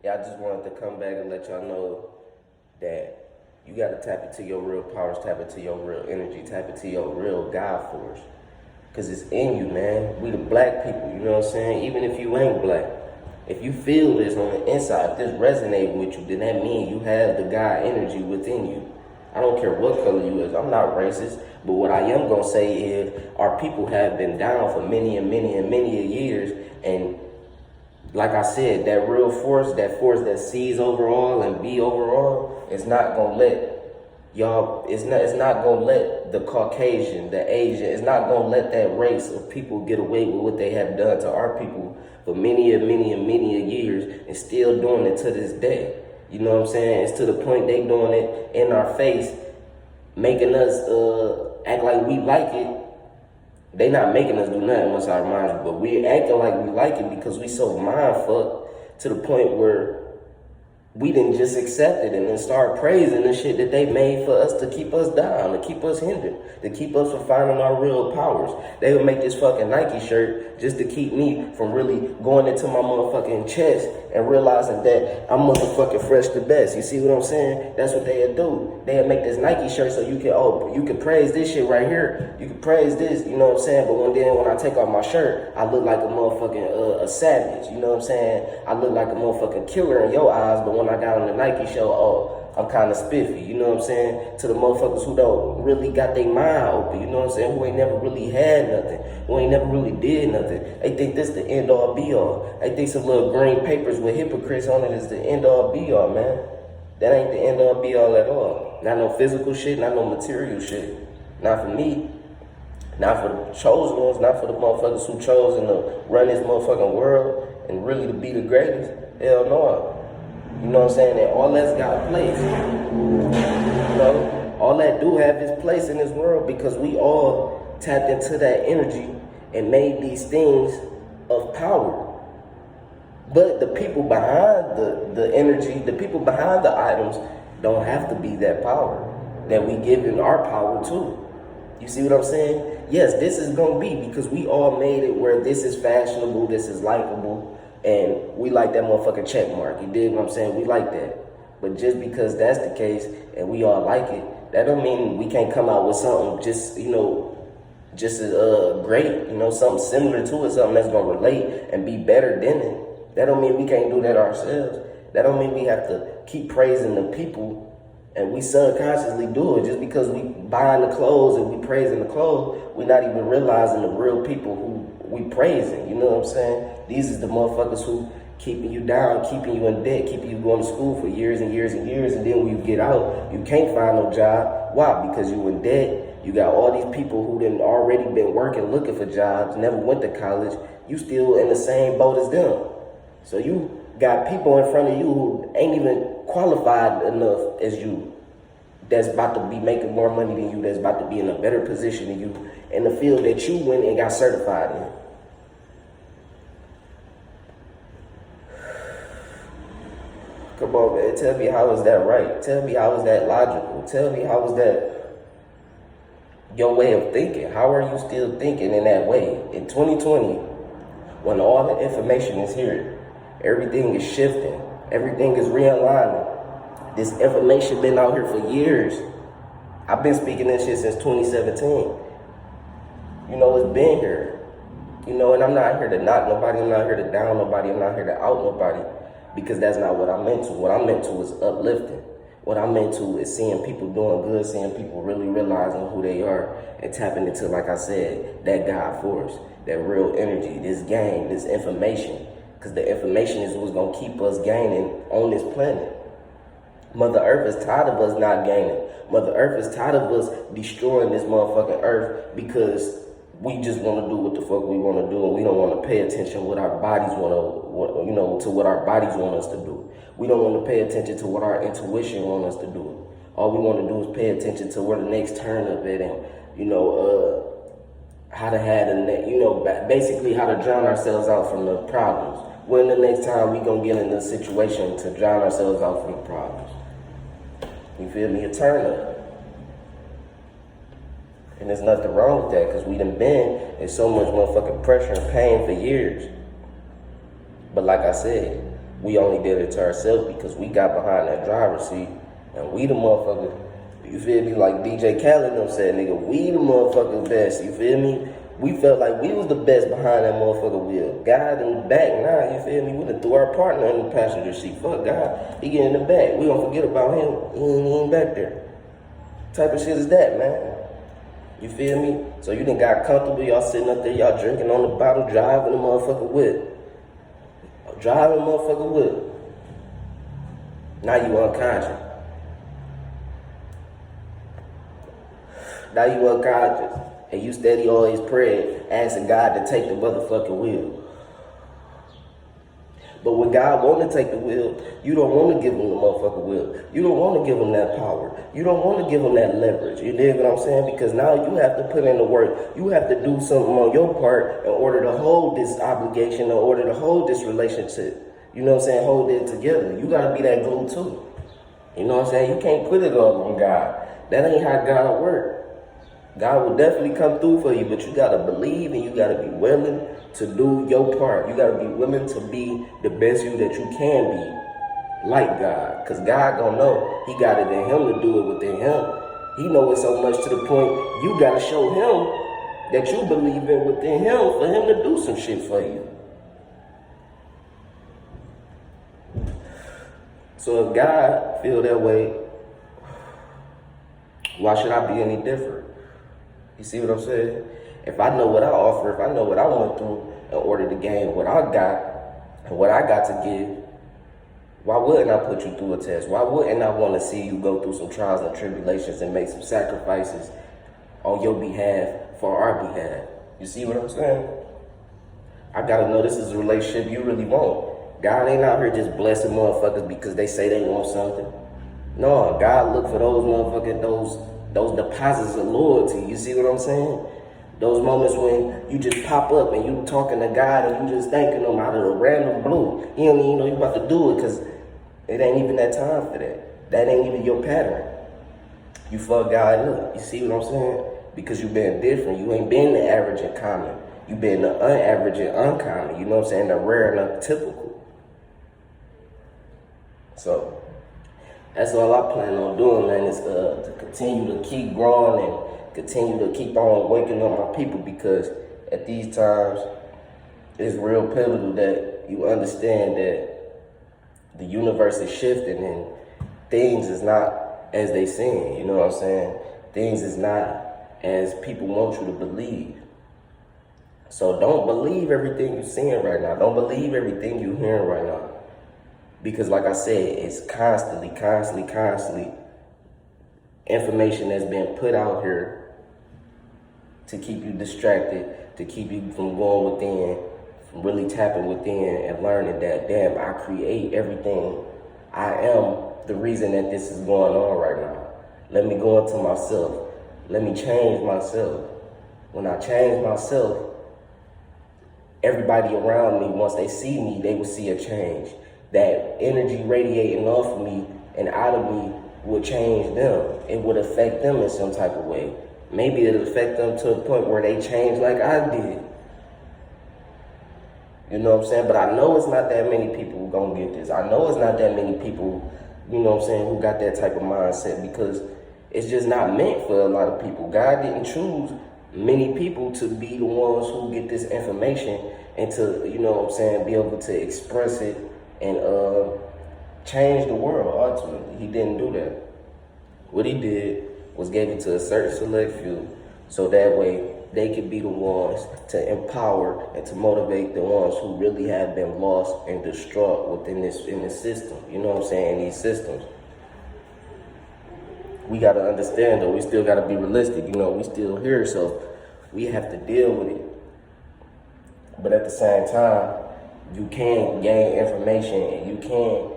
Yeah, I just wanted to come back and let y'all know that you got to tap into your real powers, tap into your real energy, tap into your real God force. Because it's in you, man. We the black people, you know what I'm saying? Even if you ain't black. If you feel this on the inside, if this resonates with you, then that means you have the God energy within you. I don't care what color you is. I'm not racist. But what I am going to say is our people have been down for many and many and many years. And like I said, that real force that sees overall and be overall, is not gonna let y'all. It's not gonna let the Caucasian, the Asian. It's not gonna let that race of people get away with what they have done to our people for many and many and many years, and still doing it to this day. You know what I'm saying? It's to the point they doing it in our face, making us act like we like it. They not making us do nothing once our minds, but we acting like we like it because we so mind fucked to the point where we didn't just accept it and then start praising the shit that they made for us to keep us down, to keep us hindered, to keep us from finding our real powers. They would make this fucking Nike shirt just to keep me from really going into my motherfucking chest and realizing that I'm motherfucking fresh the best. You see what I'm saying? That's what they'd do. They'd make this Nike shirt so you can praise this shit right here. You can praise this, you know what I'm saying? But when I take off my shirt, I look like a motherfucking a savage. You know what I'm saying? I look like a motherfucking killer in your eyes, but when I got on the Nike show, I'm kind of spiffy, you know what I'm saying? To the motherfuckers who don't really got their mind open, you know what I'm saying? Who ain't never really had nothing, who ain't never really did nothing. They think this the end all be all. They think some little green papers with hypocrites on it is the end all be all, man. That ain't the end all be all at all. Not no physical shit, not no material shit. Not for me. Not for the chosen ones, not for the motherfuckers who chosen to run this motherfucking world and really to be the greatest. Hell no. You know what I'm saying? And all that's got a place. You know? All that do have its place in this world because we all tapped into that energy and made these things of power. But the people behind the energy, the people behind the items don't have to be that power that we give in our power to. You see what I'm saying? Yes, this is going to be because we all made it where this is fashionable, this is likable, and we like that motherfucking check mark. You dig what I'm saying? We like that. But just because that's the case and we all like it, that don't mean we can't come out with something just, just as great, something similar to it, something that's going to relate and be better than it. That don't mean we can't do that ourselves. That don't mean we have to keep praising the people and we subconsciously do it just because we buying the clothes and we praising the clothes. We're not even realizing the real people who we praising. You know what I'm saying? These is the motherfuckers who keeping you down, keeping you in debt, keeping you going to school for years and years and years. And then when you get out, you can't find no job. Why? Because you in debt. You got all these people who done already been working, looking for jobs, never went to college. You still in the same boat as them. So you got people in front of you who ain't even qualified enough as you, that's about to be making more money than you, that's about to be in a better position than you in the field that you went and got certified in. Come on, man. Tell me how is that right? Tell me how is that logical? Tell me how is that your way of thinking? How are you still thinking in that way? In 2020, when all the information is here, everything is shifting, everything is realigning. This information been out here for years. I've been speaking this shit since 2017. It's been here. And I'm not here to knock nobody, I'm not here to down nobody, I'm not here to out nobody, because that's not what I'm into. What I'm into is uplifting. What I'm into is seeing people doing good, seeing people really realizing who they are and tapping into, like I said, that God force, that real energy, this game, this information. Because the information is what's going to keep us gaining on this planet. Mother Earth is tired of us not gaining. Mother Earth is tired of us destroying this motherfucking Earth because we just want to do what the fuck we want to do, and we don't want to pay attention what our bodies to what our bodies want us to do. We don't want to pay attention to what our intuition wants us to do. All we want to do is pay attention to where the next turn of it, and how to have basically how to drown ourselves out from the problems. When the next time we gonna get in a situation to drown ourselves out from the problems? You feel me? A turn up. And there's nothing wrong with that because we done been in so much motherfucking pressure and pain for years. But like I said, We only did it to ourselves because we got behind that driver's seat and we the motherfuckers, you feel me? Like DJ Khaled them said, nigga, we the motherfucking best, you feel me? We felt like we was the best behind that motherfucking wheel. God in the back, nah, you feel me? We done threw our partner in the passenger seat. Fuck God, he get in the back. We don't forget about him. He ain't back there. Type of shit is that, man? You feel me? So you done got comfortable, y'all sitting up there, y'all drinking on the bottle, driving the motherfucking whip. Driving the motherfucking whip. Now you unconscious. Now you unconscious. And you steady always praying, asking God to take the motherfucking wheel. But when God want to take the wheel, you don't want to give him the motherfucking wheel. You don't want to give him that power. You don't want to give him that leverage. You dig what I'm saying? Because now you have to put in the work. You have to do something on your part in order to hold this obligation, in order to hold this relationship. You know what I'm saying? Hold it together. You got to be that glue too. You know what I'm saying? You can't put it all on God. That ain't how God works. God will definitely come through for you, but you got to believe and you got to be willing to do your part. You got to be willing to be the best you that you can be, like God. Because God gonna know he got it in him to do it within him. He knows it so much to the point you got to show him that you believe in within him for him to do some shit for you. So if God feel that way, why should I be any different? You see what I'm saying? If I know what I offer, if I know what I went through in order to gain what I got and what I got to give, why wouldn't I put you through a test? Why wouldn't I want to see you go through some trials and tribulations and make some sacrifices on your behalf for our behalf? You see what I'm saying? I got to know this is a relationship you really want. God ain't out here just blessing motherfuckers because they say they want something. No, God look for those motherfucking, those deposits of loyalty. You see what I'm saying? Those moments when you just pop up and you talking to God and you just thanking him out of the random blue. You don't even know you about to do it because it ain't even that time for that. That ain't even your pattern. You fuck God up. You see what I'm saying? Because you been different. You ain't been the average and common. You been the unaverage and uncommon. You know what I'm saying? The rare and untypical. So that's all I plan on doing, man, is to continue to keep growing and continue to keep on waking up my people, because at these times, it's real pivotal that you understand that the universe is shifting and things is not as they seem, you know what I'm saying? Things is not as people want you to believe. So don't believe everything you're seeing right now. Don't believe everything you're hearing right now. Because like I said, it's constantly information that's being put out here to keep you distracted, to keep you from going within, from really tapping within and learning that, damn, I create everything. I am the reason that this is going on right now. Let me go into myself. Let me change myself. When I change myself, everybody around me, once they see me, they will see a change. That energy radiating off of me and out of me will change them. It would affect them in some type of way. Maybe it'll affect them to a point where they change like I did. You know what I'm saying? But I know it's not that many people who gonna get this. I know it's not that many people, you know what I'm saying, who got that type of mindset, because it's just not meant for a lot of people. God didn't choose many people to be the ones who get this information and to, you know what I'm saying, be able to express it and change the world, ultimately. He didn't do that. What he did was gave it to a certain select few, so that way they could be the ones to empower and to motivate the ones who really have been lost and distraught within this system. You know what I'm saying? These systems. We got to understand, though, we still got to be realistic. You know, we still here, so we have to deal with it. But at the same time, you can gain information and you can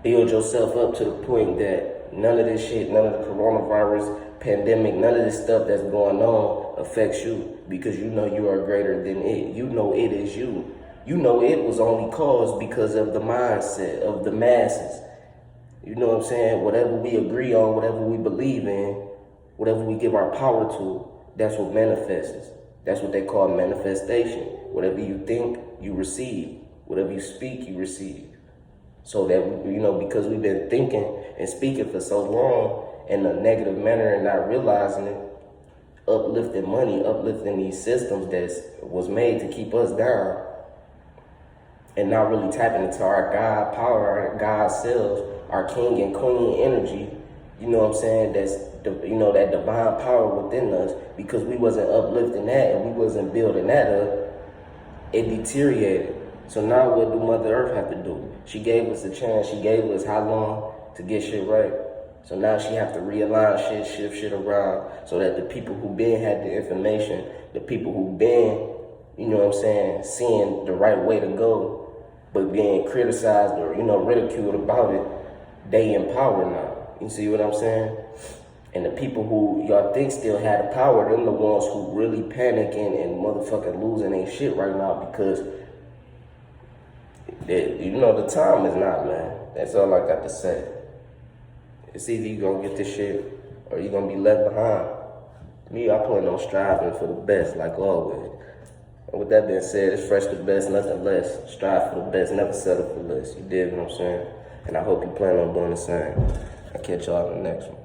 build yourself up to the point that none of this shit, none of the coronavirus, pandemic, none of this stuff that's going on affects you, because you know you are greater than it. You know it is you. You know it was only caused because of the mindset of the masses. You know what I'm saying? Whatever we agree on, whatever we believe in, whatever we give our power to, that's what manifests. That's what they call manifestation. Whatever you think, you receive. Whatever you speak, you receive. So that, because we've been thinking and speaking for so long in a negative manner and not realizing it, uplifting money, uplifting these systems that was made to keep us down, and not really tapping into our God power, our God selves, our king and queen energy, you know what I'm saying, that's, that divine power within us, because we wasn't uplifting that and we wasn't building that up, it deteriorated. So now what do Mother Earth have to do? She gave us a chance, she gave us how long to get shit right? So now she have to realign shit, shift shit around, so that the people who been had the information, the people who been, seeing the right way to go, but being criticized or, ridiculed about it, they in power now. You see what I'm saying? And the people who y'all think still had the power, them the ones who really panicking and motherfucking losing their shit right now, because the time is not, man. That's all I got to say. It's either you gonna get this shit or you gonna be left behind. Me, I plan on striving for the best, like always. And with that being said, it's fresh the best, nothing less. Strive for the best, never settle for less. You dig what I'm saying? And I hope you plan on doing the same. I'll catch y'all in the next one.